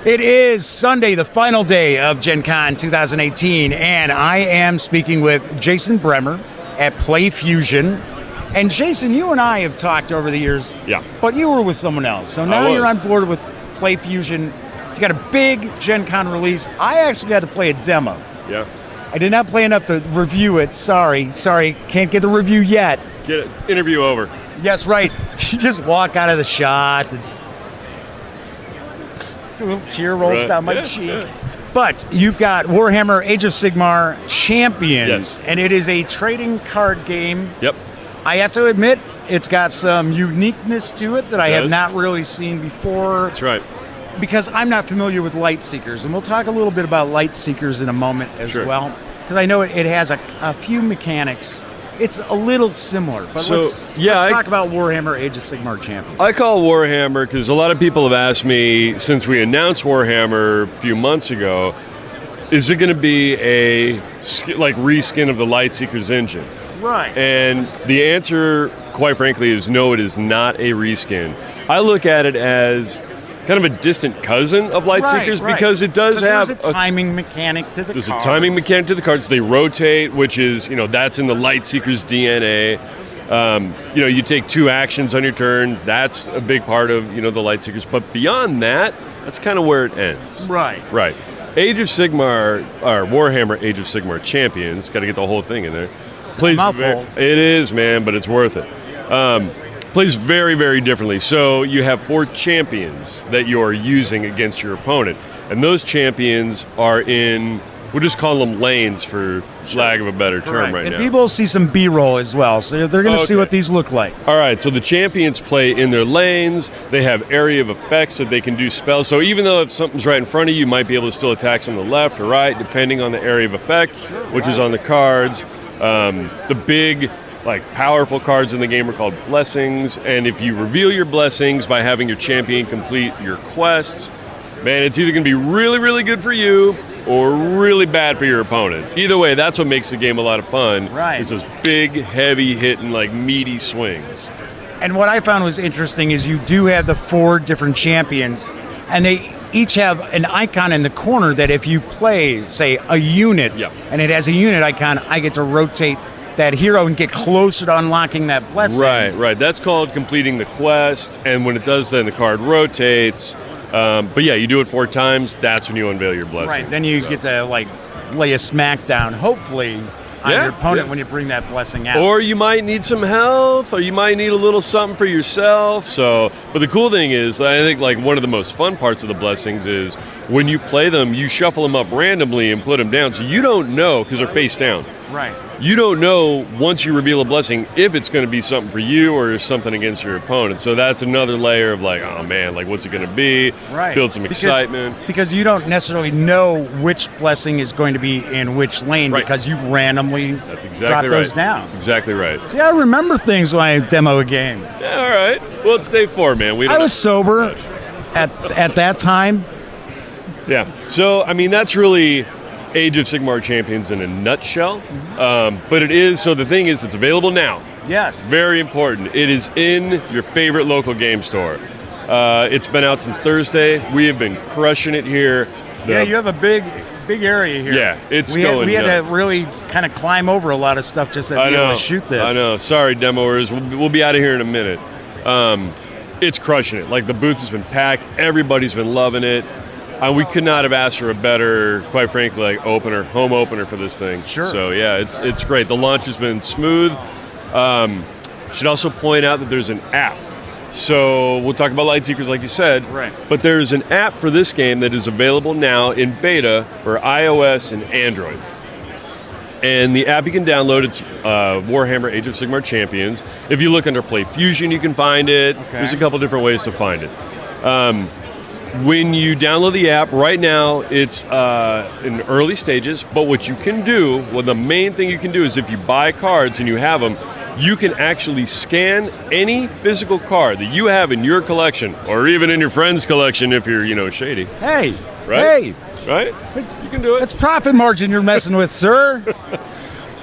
It is Sunday, the final day of Gen Con 2018, and I am speaking with Jason Brenner at PlayFusion. And Jason, you and I have talked over the years, but you were with someone else. So now you're on board with PlayFusion. You got a big Gen Con release. I actually got to play a demo. Yeah. I did not play enough to review it. Sorry, can't get the review yet. Get it. Interview over. Yes, right. You just walk out of the shot and a little tear rolls down my cheek. Yeah. But you've got Warhammer Age of Sigmar Champions, and it is a trading card game. Yep. I have to admit, it's got some uniqueness to it that I have not really seen before. That's right. Because I'm not familiar with Lightseekers, and we'll talk a little bit about Lightseekers in a moment as well. Because I know it has a few mechanics. It's a little similar, but let's talk about Warhammer Age of Sigmar Champions. I call Warhammer because a lot of people have asked me since we announced Warhammer a few months ago, is it going to be a reskin of the Lightseekers engine? Right. And the answer, quite frankly, is no, it is not a reskin. I look at it as kind of a distant cousin of Lightseekers because it does have a timing mechanic to the cards. There's a timing mechanic to the cards. They rotate, which is, that's in the Lightseekers DNA. You take 2 actions on your turn. That's a big part of, the Lightseekers. But beyond that, that's kind of where it ends. Right. Right. Age of Sigmar, or Warhammer Age of Sigmar Champions, got to get the whole thing in there. It is, man, but it's worth it. Plays very, very differently. So you have 4 champions that you're using against your opponent. And those champions are in, we'll just call them lanes for lack of a better term right now. And people see some B-roll as well, so they're going to see what these look like. All right, so the champions play in their lanes. They have area of effects that they can do spells. So even though if something's right in front of you, you might be able to still attack from the left or right, depending on the area of effect, which is on the cards. The big, powerful cards in the game are called blessings, and if you reveal your blessings by having your champion complete your quests, man, it's either going to be really, really good for you or really bad for your opponent. Either way, that's what makes the game a lot of fun. Right. Is those big, heavy hitting, meaty swings. And what I found was interesting is you do have the 4 different champions, and they each have an icon in the corner that if you play, say, a unit, and it has a unit icon, I get to rotate that hero and get closer to unlocking that blessing. Right. That's called completing the quest, and when it does, then the card rotates. But yeah, you do it 4 times, that's when you unveil your blessing. Right, then you get to, lay a smackdown, hopefully, on your opponent when you bring that blessing out. Or you might need some health, or you might need a little something for yourself. But the cool thing is, I think one of the most fun parts of the blessings is when you play them, you shuffle them up randomly and put them down. So you don't know, because they're face down. Right. You don't know, once you reveal a blessing, if it's going to be something for you or something against your opponent. So that's another layer of oh man, what's it going to be? Right. Build some excitement. Because you don't necessarily know which blessing is going to be in which lane because you randomly drop those down. That's exactly right. See, I remember things when I demo a game. Yeah, all right. Well, it's day 4, man. I was sober at that time. Yeah. So, that's really Age of Sigmar Champions in a nutshell. But it is, so the thing is, it's available now. Yes. Very important. It is in your favorite local game store. It's been out since Thursday. We have been crushing it here. You have a big area here. Yeah, we had to really kind of climb over a lot of stuff just to be able to shoot this. I know. Sorry, demoers. We'll be out of here in a minute. It's crushing it. The booth has been packed. Everybody's been loving it. We could not have asked for a better, quite frankly, home opener for this thing. Sure. So yeah, it's great. The launch has been smooth. Should also point out that there's an app. So we'll talk about Lightseekers, like you said. Right. But there's an app for this game that is available now in beta for iOS and Android. And the app you can download, it's Warhammer Age of Sigmar Champions. If you look under PlayFusion, you can find it. Okay. There's a couple different ways to find it. When you download the app, right now it's in early stages, but what you can do, the main thing you can do is if you buy cards and you have them, you can actually scan any physical card that you have in your collection, or even in your friend's collection if you're, shady. Hey! Right? Right? You can do it. That's profit margin you're messing with, sir.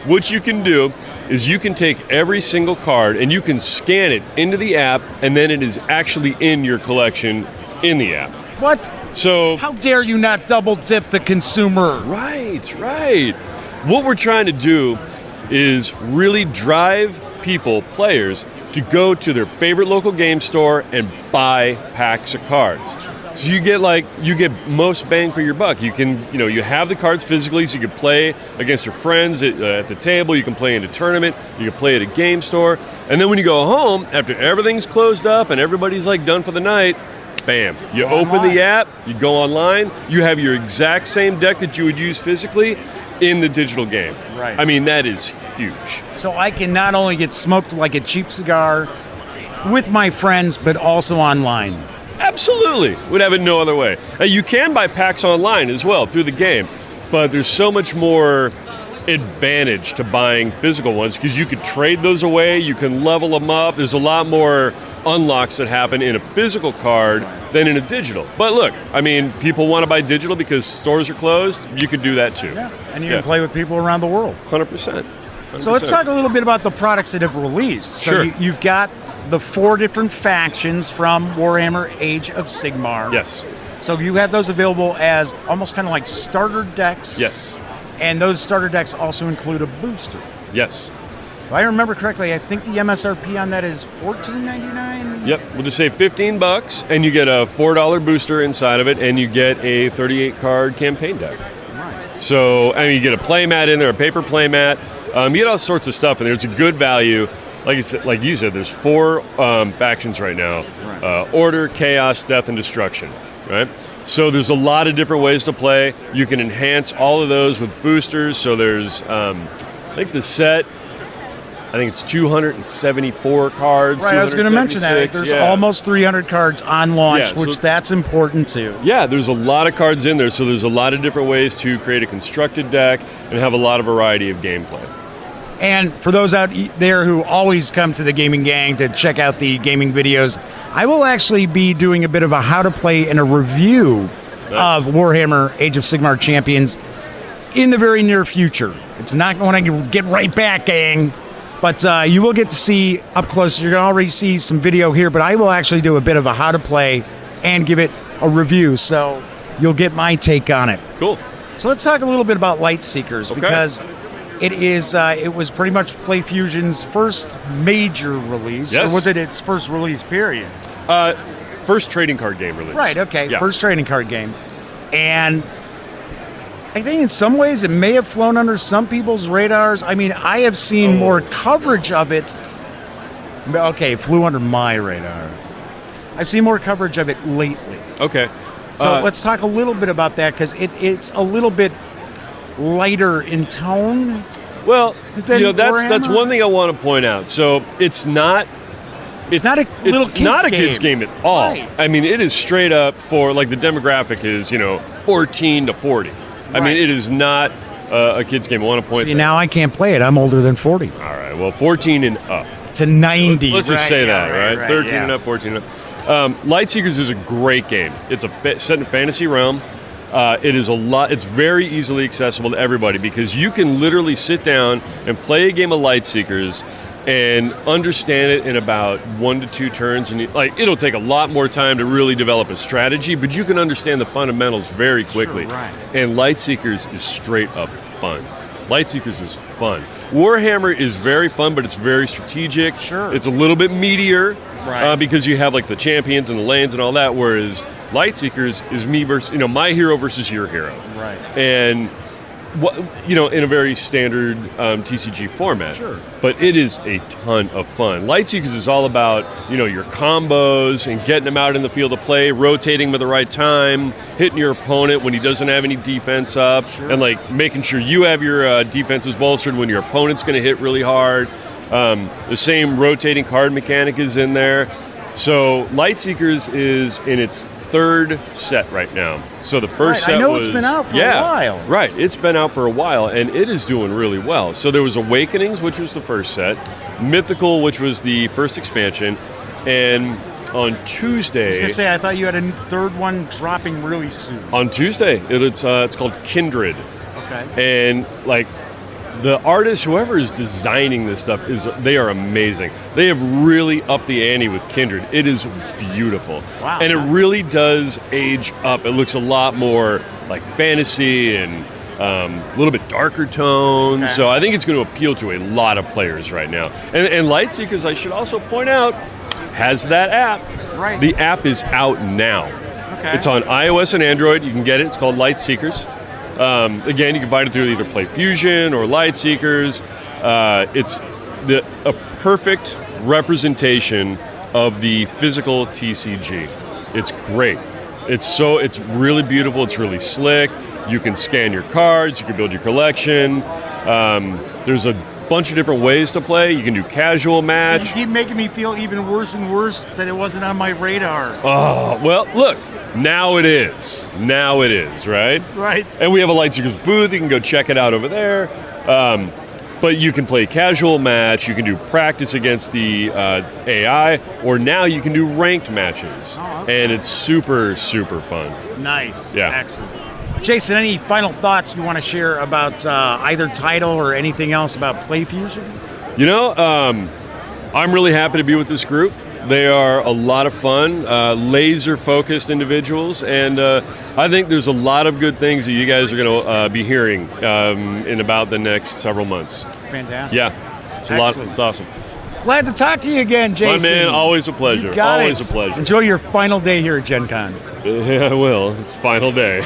What you can do is you can take every single card and you can scan it into the app, and then it is actually in your collection in the app. What? So how dare you not double dip the consumer? Right. What we're trying to do is really drive players, to go to their favorite local game store and buy packs of cards. So you get most bang for your buck. You can, you have the cards physically, so you can play against your friends at the table. You can play in a tournament. You can play at a game store. And then when you go home, after everything's closed up and everybody's done for the night, bam, you open the app, you go online, you have your exact same deck that you would use physically in the digital game. Right. I mean, that is huge. So I can not only get smoked like a cheap cigar with my friends, but also online. Absolutely. Would have it no other way. You can buy packs online as well through the game, but there's so much more advantage to buying physical ones because you could trade those away, you can level them up. There's a lot more unlocks that happen in a physical card than in a digital. But look, I mean, people want to buy digital because stores are closed. You could do that too. Yeah, and you can play with people around the world. 100%. So let's talk a little bit about the products that have released. So sure. You've got the 4 different factions from Warhammer Age of Sigmar. Yes. So you have those available as almost kind of like starter decks. Yes. And those starter decks also include a booster. Yes. If I remember correctly, I think the MSRP on that is $14.99. Yep, we'll just say $15, and you get a $4 booster inside of it, and you get a 38-card campaign deck. Right. So, I mean, you get a play mat in there, a paper play mat. You get all sorts of stuff in there. It's a good value. Like you said, there's 4 factions right now: right. Order, Chaos, Death, and Destruction. Right. So there's a lot of different ways to play. You can enhance all of those with boosters. So there's, I think the set. I think it's 274 cards. Right, I was going to mention that. There's almost 300 cards on launch, which that's important too. Yeah, there's a lot of cards in there, so there's a lot of different ways to create a constructed deck and have a lot of variety of gameplay. And for those out there who always come to the Gaming Gang to check out the gaming videos, I will actually be doing a bit of a how to play and a review of Warhammer Age of Sigmar Champions in the very near future. It's not going to get right back, gang. But you will get to see up close. You're going to already see some video here, but I will actually do a bit of a how to play and give it a review, so you'll get my take on it. Cool. So let's talk a little bit about Lightseekers, because it was pretty much PlayFusion's first major release. Yes. Or was it its first release period? First trading card game release. Right, okay. Yeah. First trading card game. And I think in some ways it may have flown under some people's radars. I mean, I have seen more coverage of it. Okay, it flew under my radar. I've seen more coverage of it lately. Okay. So let's talk a little bit about that, because it's a little bit lighter in tone. Well, that's one thing I want to point out. So it's not a kid's game at all. Right. I mean, it is straight up for, like, the demographic is 14 to 40. Right. I mean, it is not a kid's game. I want to point. See, now I can't play it. I'm older than 40. All right. Well, 14 and up to 90. Let's just say that, right? 13 and up, 14 and up. Lightseekers is a great game. It's set in a fantasy realm. It is It's very easily accessible to everybody, because you can literally sit down and play a game of Lightseekers and understand it in about 1 to 2 turns, and it'll take a lot more time to really develop a strategy, but you can understand the fundamentals very quickly. Sure, right. And Lightseekers is straight up fun. Lightseekers is fun. Warhammer is very fun, but it's very strategic. Sure. It's a little bit meatier, right, because you have like the champions and the lanes and all that, whereas Lightseekers is me versus, my hero versus your hero. Right. And in a very standard TCG format. Sure. But it is a ton of fun. Lightseekers is all about, your combos and getting them out in the field of play, rotating them at the right time, hitting your opponent when he doesn't have any defense up, sure, and making sure you have your defenses bolstered when your opponent's going to hit really hard. The same rotating card mechanic is in there. So Lightseekers is in its 3rd set right now. So the first set I know it's been out for a while. Right, it's been out for a while, and it is doing really well. So there was Awakenings, which was the first set, Mythical, which was the first expansion, and on Tuesday... I was going to say, I thought you had a 3rd one dropping really soon. On Tuesday, it's called Kindred. Okay. And, the artists, whoever is designing this stuff, they are amazing. They have really upped the ante with Kindred. It is beautiful. Wow. And it really does age up. It looks a lot more like fantasy and a little bit darker tones. Okay. So I think it's going to appeal to a lot of players right now. And Lightseekers, I should also point out, has that app. Right. The app is out now. Okay. It's on iOS and Android. You can get it. It's called Lightseekers. Again, you can find it through either PlayFusion or Lightseekers. It's a perfect representation of the physical TCG. It's great. It's really beautiful. It's really slick. You can scan your cards. You can build your collection. There's a bunch of different ways to play. You can do casual match. So you keep making me feel even worse and worse that it wasn't on my radar. Oh, well, look. Now it is. Now it is, right? Right. And we have a Lightseekers booth. You can go check it out over there. But you can play casual match. You can do practice against the AI. Or now you can do ranked matches. Oh, okay. And it's super, super fun. Nice. Yeah. Excellent. Jason, any final thoughts you want to share about either title or anything else about PlayFusion? You know, I'm really happy to be with this group. They are a lot of fun, laser-focused individuals, and I think there's a lot of good things that you guys are going to be hearing in about the next several months. Fantastic. Yeah, it's a lot. It's awesome. Glad to talk to you again, Jason. My man, always a pleasure. You got always it. a pleasure. Enjoy your final day here at Gen Con. Yeah, I will. It's final day.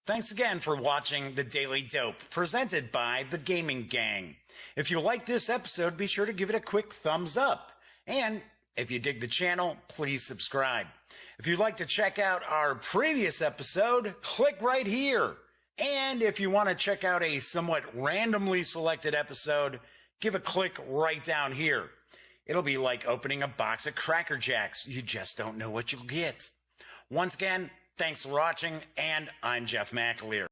Thanks again for watching The Daily Dope, presented by The Gaming Gang. If you like this episode, be sure to give it a quick thumbs up. And if you dig the channel, please subscribe. If you'd like to check out our previous episode, click right here. And if you want to check out a somewhat randomly selected episode, give a click right down here. It'll be like opening a box of Cracker Jacks. You just don't know what you'll get. Once again, thanks for watching, and I'm Jeff McAleer.